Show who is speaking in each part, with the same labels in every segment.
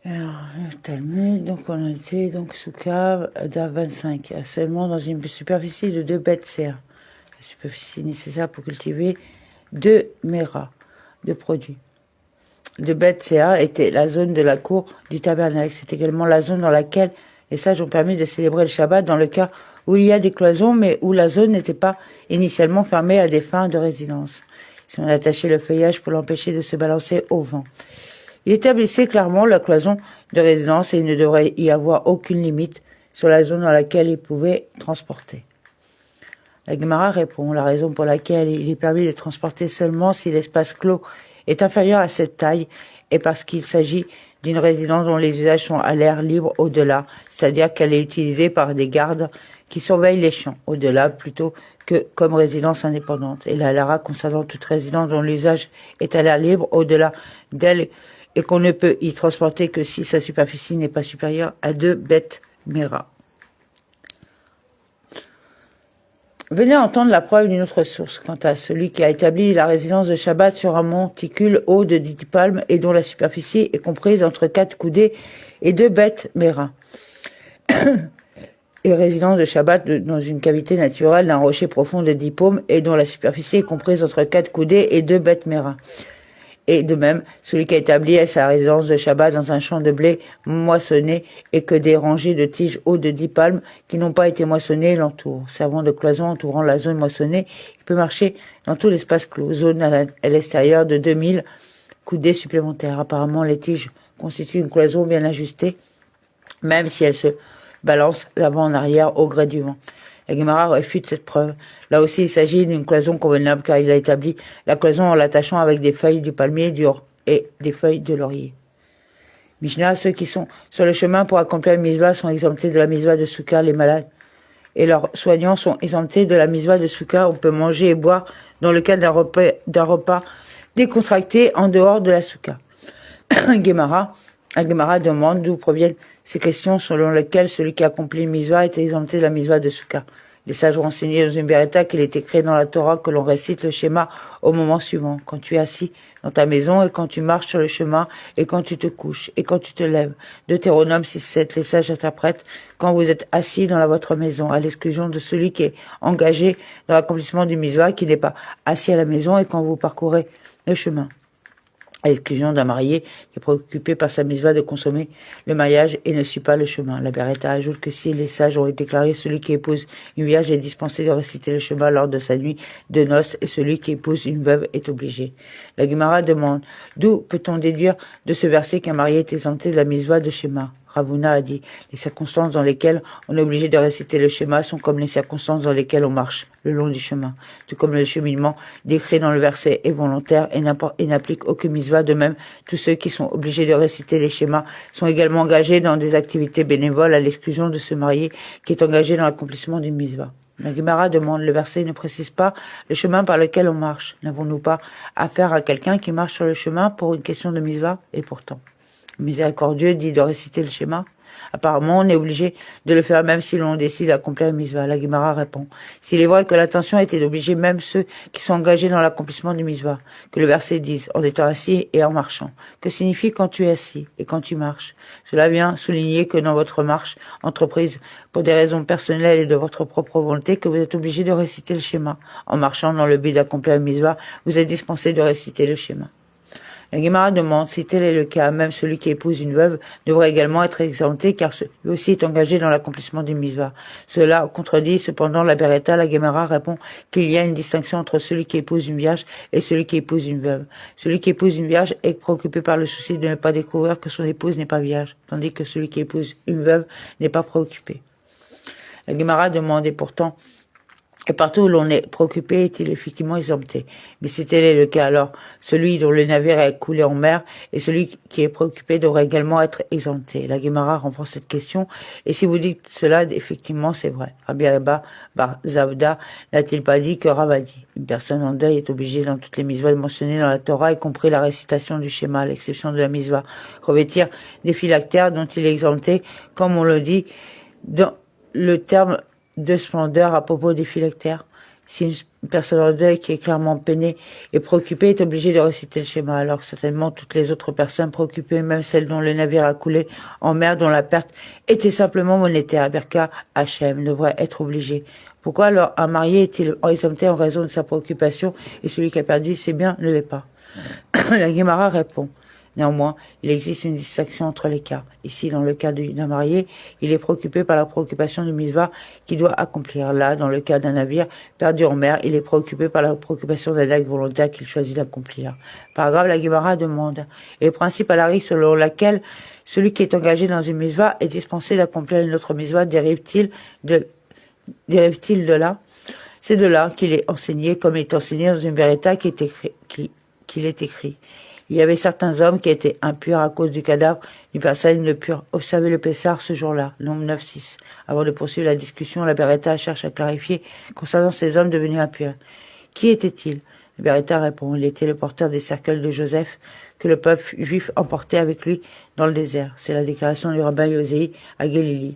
Speaker 1: Alors, le Talmud, donc on était donc Souka d'A 25, seulement dans une superficie de 2 bêtes serres. La superficie nécessaire pour cultiver 2 méras de produits. 2 bêtes CA était la zone de la cour du tabernacle. C'est également la zone dans laquelle les sages ont permis de célébrer le Shabbat dans le cas où il y a des cloisons, mais où la zone n'était pas initialement fermée à des fins de résidence. Si on attachait le feuillage pour l'empêcher de se balancer au vent. Il établissait clairement la cloison de résidence et il ne devrait y avoir aucune limite sur la zone dans laquelle il pouvait transporter. La Gemara répond, la raison pour laquelle il est permis de transporter seulement si l'espace clos est inférieur à cette taille est parce qu'il s'agit d'une résidence dont les usages sont à l'air libre au-delà, c'est-à-dire qu'elle est utilisée par des gardes qui surveillent les champs, au-delà plutôt que comme résidence indépendante. Et la Lara concernant toute résidence dont l'usage est à l'air libre au-delà d'elle et qu'on ne peut y transporter que si sa superficie n'est pas supérieure à 2 bêtes méras. Venez entendre la preuve d'une autre source quant à celui qui a établi la résidence de Shabbat sur un monticule haut de 10 palmes et dont la superficie est comprise entre 4 coudées et 2 bêtes méras. Et résidence de Shabbat dans une cavité naturelle d'un rocher profond de 10 paumes et dont la superficie est comprise entre 4 coudées et 2 bêtes méras. Et de même, celui qui a établi sa résidence de Shabbat dans un champ de blé moissonné et que des rangées de tiges hautes de 10 palmes qui n'ont pas été moissonnées l'entourent. Servant de cloison entourant la zone moissonnée, il peut marcher dans tout l'espace clos, zone à l'extérieur de 2000 coudées supplémentaires. Apparemment, les tiges constituent une cloison bien ajustée, même si elle se balance d'avant en arrière au gré du vent. La Gemara réfute cette preuve. Là aussi, il s'agit d'une cloison convenable car il a établi la cloison en l'attachant avec des feuilles du palmier et des feuilles de laurier. Mishnah, ceux qui sont sur le chemin pour accomplir le mitzvah sont exemptés de la mitzvah de Souka, les malades. Et leurs soignants sont exemptés de la mitzvah de Souka. On peut manger et boire dans le cadre d'un repas décontracté en dehors de la Souka. La Gemara demande d'où proviennent ces questions selon lesquelles celui qui accomplit le mitzvah est exempté de la mitzvah de Souka. Les sages ont enseigné dans une Beretta qu'il est écrit dans la Torah que l'on récite le schéma au moment suivant, quand tu es assis dans ta maison et quand tu marches sur le chemin et quand tu te couches et quand tu te lèves. Deutéronome 6.7, les sages interprètent quand vous êtes assis dans votre maison, à l'exclusion de celui qui est engagé dans l'accomplissement du mitzvah, qui n'est pas assis à la maison et quand vous parcourez le chemin. À l'exclusion d'un marié qui est préoccupé par sa mitzvah de consommer le mariage et ne suit pas le chemin. La Beretta ajoute que si les sages ont déclaré celui qui épouse une vierge est dispensé de réciter le chemin lors de sa nuit de noces et celui qui épouse une veuve est obligé. La Gemara demande d'où peut-on déduire de ce verset qu'un marié est exempté de la mitzvah de schéma. Ravuna a dit, les circonstances dans lesquelles on est obligé de réciter le schéma sont comme les circonstances dans lesquelles on marche le long du chemin. Tout comme le cheminement décrit dans le verset est volontaire et n'applique aucune mitzvah. De même, tous ceux qui sont obligés de réciter les schémas sont également engagés dans des activités bénévoles à l'exclusion de ce marié qui est engagé dans l'accomplissement d'une mitzvah. La Gemara demande, le verset ne précise pas le chemin par lequel on marche. N'avons-nous pas affaire à quelqu'un qui marche sur le chemin pour une question de mitzvah? Et pourtant, miséricordieux dit de réciter le schéma. Apparemment, on est obligé de le faire même si l'on décide d'accomplir le mitzvah. La Gemara répond, s'il est vrai que l'intention était d'obliger même ceux qui sont engagés dans l'accomplissement du mitzvah, que le verset dise en étant assis et en marchant. Que signifie quand tu es assis et quand tu marches? Cela vient souligner que dans votre marche entreprise pour des raisons personnelles et de votre propre volonté, que vous êtes obligé de réciter le schéma. En marchant dans le but d'accomplir le mitzvah, vous êtes dispensé de réciter le schéma. La Gemara demande si tel est le cas, même celui qui épouse une veuve devrait également être exempté car lui aussi est engagé dans l'accomplissement du mitzvah. Cela contredit cependant la Beretta. La Gemara répond qu'il y a une distinction entre celui qui épouse une vierge et celui qui épouse une veuve. Celui qui épouse une vierge est préoccupé par le souci de ne pas découvrir que son épouse n'est pas vierge, tandis que celui qui épouse une veuve n'est pas préoccupé. La Gemara demande et pourtant, et partout où l'on est préoccupé est-il effectivement exempté. Mais si tel est le cas, alors celui dont le navire est coulé en mer et celui qui est préoccupé devrait également être exempté. La Gemara renforce cette question. Et si vous dites cela, effectivement, c'est vrai. Rabbi Abba Bar Zavda n'a-t-il pas dit que Rav a dit? Une personne en deuil est obligée dans toutes les mitzvahs mentionnées dans la Torah, y compris la récitation du schéma, à l'exception de la mitzvah, revêtir des phylactères dont il est exempté, comme on le dit dans le terme de splendeur à propos des phylactères. Si une personne en deuil qui est clairement peinée et préoccupée est obligée de réciter le schéma, alors que certainement toutes les autres personnes préoccupées, même celles dont le navire a coulé en mer, dont la perte était simplement monétaire, Berka Hachem, devrait être obligé. Pourquoi alors un marié est-il exempté en raison de sa préoccupation et celui qui a perdu ses biens ne l'est pas? La Guémara répond. Néanmoins, il existe une distinction entre les cas. Ici, dans le cas d'un marié, il est préoccupé par la préoccupation du misva qu'il doit accomplir. Là, dans le cas d'un navire perdu en mer, il est préoccupé par la préoccupation d'un acte volontaire qu'il choisit d'accomplir. Paragraphe, la Guémara demande. Et le principe à l'arrêt selon laquelle celui qui est engagé dans une misva est dispensé d'accomplir une autre misva dérive-t-il de là? C'est de là qu'il est enseigné, comme il est enseigné dans une vérita qu'il est écrit. Il y avait certains hommes qui étaient impurs à cause du cadavre d'une personne ne purent observer le Pessar ce jour-là, nombre 9-6. Avant de poursuivre la discussion, la Beretta cherche à clarifier concernant ces hommes devenus impurs. Qui était-il? La Beretta répond, il était le porteur des cercueils de Joseph que le peuple juif emportait avec lui dans le désert. C'est la déclaration du rabbin Yosei à Galilée.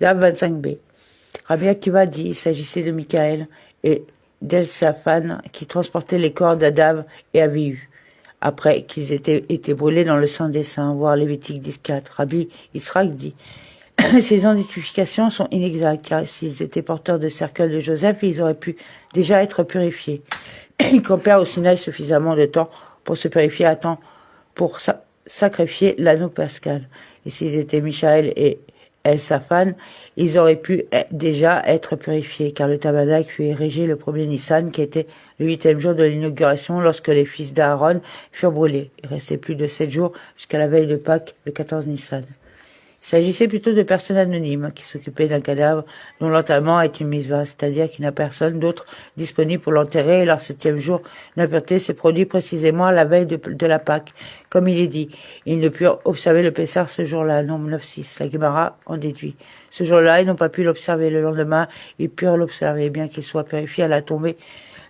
Speaker 1: Dave 25b. Rabbi Akiva dit, il s'agissait de Michaël et d'Elsaphan qui transportaient les corps d'Adav et Abihu, après qu'ils étaient été brûlés dans le sang des saints, voir Lévitique 10.4. Rabbi Israq dit, ces identifications sont inexactes, car s'ils étaient porteurs de cercueil de Joseph, ils auraient pu déjà être purifiés. Ils campèrent au Sinaï suffisamment de temps pour se purifier à temps pour sacrifier l'anneau pascal. Et s'ils étaient Michaël et Elsaphan, ils auraient pu déjà être purifiés, car le tabernacle fut érigé le 1er Nissan, qui était le 8e jour de l'inauguration, lorsque les fils d'Aaron furent brûlés. Il restait plus de 7 jours jusqu'à la veille de Pâques, le 14 Nissan. Il s'agissait plutôt de personnes anonymes qui s'occupaient d'un cadavre dont l'enterrement est une misva, c'est-à-dire qu'il n'y a personne d'autre disponible pour l'enterrer et leur 7e jour d'impureté s'est produit précisément à la veille de la Pâque. Comme il est dit, ils ne purent observer le Pessar ce jour-là, nombre 9-6. La Guémara en déduit. Ce jour-là, ils n'ont pas pu l'observer. Le lendemain, ils purent l'observer, bien qu'il soit purifié à la tombée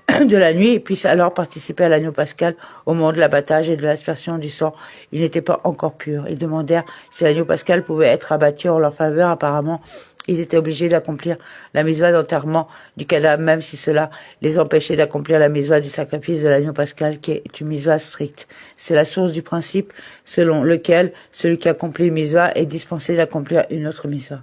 Speaker 1: de la nuit et puisse alors participer à l'agneau pascal au moment de l'abattage et de l'aspersion du sang. Ils n'étaient pas encore purs. Ils demandèrent si l'agneau pascal pouvait être abattu en leur faveur. Apparemment, ils étaient obligés d'accomplir la misva d'enterrement du cadavre, même si cela les empêchait d'accomplir la misva du sacrifice de l'agneau pascal, qui est une misva stricte. C'est la source du principe selon lequel celui qui accomplit une misva est dispensé d'accomplir une autre misva.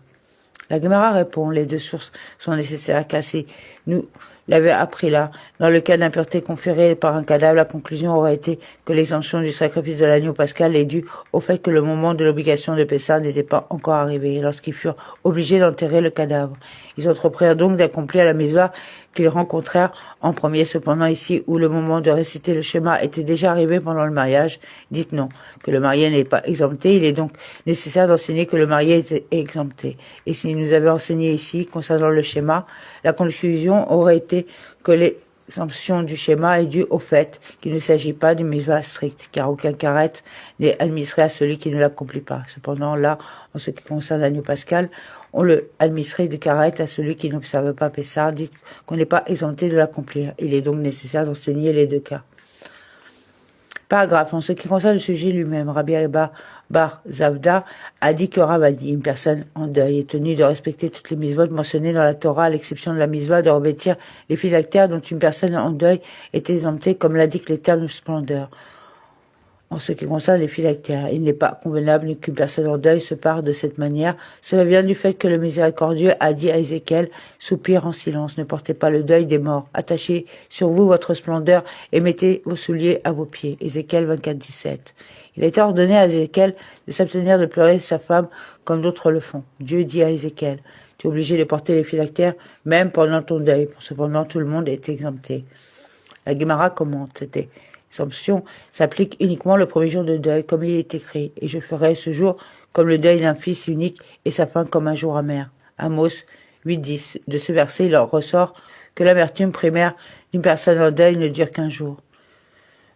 Speaker 1: La Gemara répond, les deux sources sont nécessaires car si nous l'avait appris là, dans le cas d'impureté conférée par un cadavre, la conclusion aurait été que l'exemption du sacrifice de l'agneau pascal est due au fait que le moment de l'obligation de Pessah n'était pas encore arrivé, lorsqu'ils furent obligés d'enterrer le cadavre. Ils entreprirent donc d'accomplir la misva qu'ils rencontrèrent en premier. Cependant, ici où le moment de réciter le schéma était déjà arrivé pendant le mariage, dites non, que le marié n'est pas exempté, il est donc nécessaire d'enseigner que le marié est exempté. Et si nous avions enseigné ici, concernant le schéma, la conclusion aurait été que l'exemption du schéma est due au fait qu'il ne s'agit pas d'une misva stricte, car aucun karet n'est administré à celui qui ne l'accomplit pas. Cependant, là, en ce qui concerne l'agneau pascal, on le administrait du karet à celui qui n'observe pas Pessah, dit qu'on n'est pas exempté de l'accomplir. Il est donc nécessaire d'enseigner les deux cas. Paragraphe. En ce qui concerne le sujet lui-même, Rabbi Abba Bar Zavda a dit que Rav a dit, une personne en deuil est tenue de respecter toutes les misvot mentionnées dans la Torah, à l'exception de la misva de revêtir les phylactères dont une personne en deuil est exemptée, comme l'indique les termes de splendeur. En ce qui concerne les phylactères, il n'est pas convenable qu'une personne en deuil se pare de cette manière. Cela vient du fait que le miséricordieux a dit à Ézéchiel, soupire en silence, ne portez pas le deuil des morts, attachez sur vous votre splendeur et mettez vos souliers à vos pieds. Ézéchiel 24-17. Il a été ordonné à Ézéchiel de s'abstenir de pleurer sa femme comme d'autres le font. Dieu dit à Ézéchiel, tu es obligé de porter les phylactères même pendant ton deuil. Cependant, tout le monde est exempté. La Guémara commente, c'était l'exemption s'applique uniquement le premier jour de deuil, comme il est écrit, et je ferai ce jour comme le deuil d'un fils unique et sa fin comme un jour amer. Amos 8-10. De ce verset, il en ressort que l'amertume primaire d'une personne en deuil ne dure qu'un jour.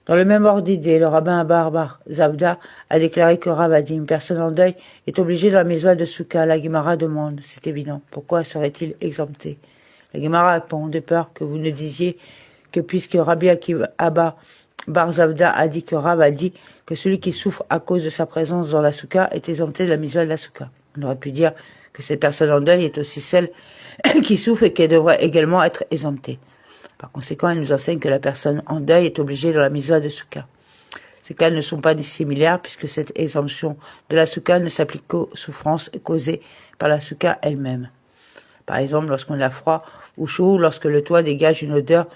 Speaker 1: Dans le même ordre d'idée, le rabbin Bar Zavda a déclaré que Rav a dit une personne en deuil est obligée dans la misva de Souka. La Guémara demande, c'est évident, pourquoi serait-il exempté? La Guémara répond, de peur que vous ne disiez que puisque Rabbi Abba Bar Zavda a dit que Rav a dit que celui qui souffre à cause de sa présence dans la souka est exempté de la misva de la souka. On aurait pu dire que cette personne en deuil est aussi celle qui souffre et qui devrait également être exemptée. Par conséquent, elle nous enseigne que la personne en deuil est obligée dans la mitzvah de Souka. Ces cas ne sont pas dissimilaires puisque cette exemption de la Souka ne s'applique qu'aux souffrances causées par la Souka elle-même. Par exemple, lorsqu'on a froid ou chaud, ou lorsque le toit dégage une odeur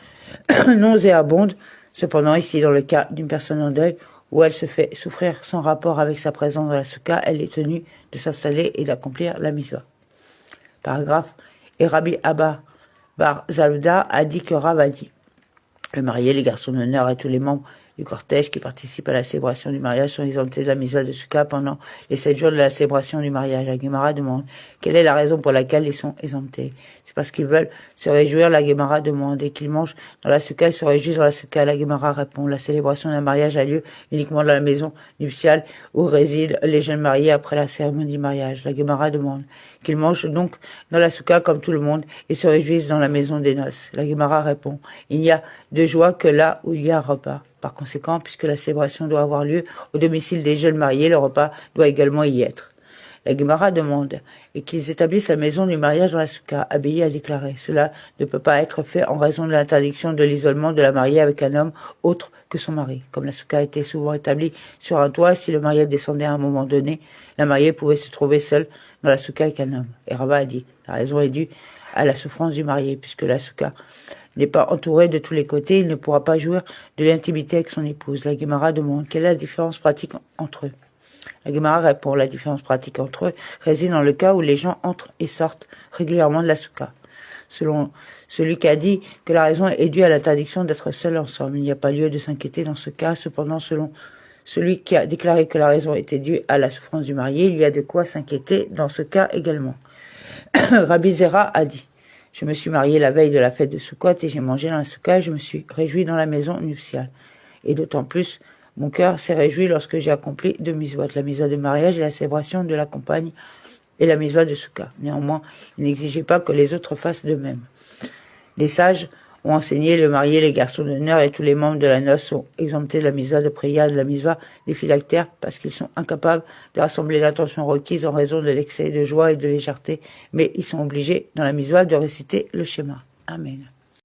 Speaker 1: nauséabonde. Cependant, ici, dans le cas d'une personne en deuil, où elle se fait souffrir sans rapport avec sa présence dans la Souka, elle est tenue de s'installer et d'accomplir la mitzvah. Paragraphe. Et Rabbi Abba Bar Zalouda a dit que Rav a dit: le marié, les garçons d'honneur et tous les membres du cortège qui participent à la célébration du mariage sont exemptés de la mitzvah de Souka pendant les 7 jours de la célébration du mariage. La Guémara demande quelle est la raison pour laquelle ils sont exemptés. C'est parce qu'ils veulent se réjouir. La Guémara demande et qu'ils mangent dans la Souka, ils se réjouissent dans la Souka. La Guémara répond: la célébration d'un mariage a lieu uniquement dans la maison nuptiale où résident les jeunes mariés après la cérémonie du mariage. La Guémara demande qu'ils mangent donc dans la Souka comme tout le monde et se réjouissent dans la maison des noces. La Guémara répond: il n'y a de joie que là où il y a un repas. Par conséquent, puisque la célébration doit avoir lieu au domicile des jeunes mariés, le repas doit également y être. La Guémara demande et qu'ils établissent la maison du mariage dans la Souka. Abbaye a déclaré: cela ne peut pas être fait en raison de l'interdiction de l'isolement de la mariée avec un homme autre que son mari. Comme la Souka était souvent établie sur un toit, si le marié descendait à un moment donné, la mariée pouvait se trouver seule dans la Souka avec un homme. Et Rava a dit: la raison est due à la souffrance du marié, puisque la Souka n'est pas entouré de tous les côtés, il ne pourra pas jouir de l'intimité avec son épouse. La Guémara demande quelle est la différence pratique entre eux. La Guémara répond: la différence pratique entre eux réside dans le cas où les gens entrent et sortent régulièrement de la Souka. Selon celui qui a dit que la raison est due à l'interdiction d'être seuls ensemble, il n'y a pas lieu de s'inquiéter dans ce cas. Cependant, selon celui qui a déclaré que la raison était due à la souffrance du marié, il y a de quoi s'inquiéter dans ce cas également. Rabbi Zera a dit: je me suis marié la veille de la fête de Sukkot et j'ai mangé dans la Souka et je me suis réjoui dans la maison nuptiale. Et d'autant plus, mon cœur s'est réjoui lorsque j'ai accompli 2 mitzvot, la mitzvah de mariage et la célébration de la compagne et la mitzvah de Souka. Néanmoins, il n'exigeait pas que les autres fassent de même. Les sages ont enseigné le marié, les garçons d'honneur et tous les membres de la noce sont exemptés de la mitzvah de prière, de la mitzvah des phylactères parce qu'ils sont incapables de rassembler l'intention requise en raison de l'excès de joie et de légèreté, mais ils sont obligés dans la mitzvah de réciter le schéma. Amen.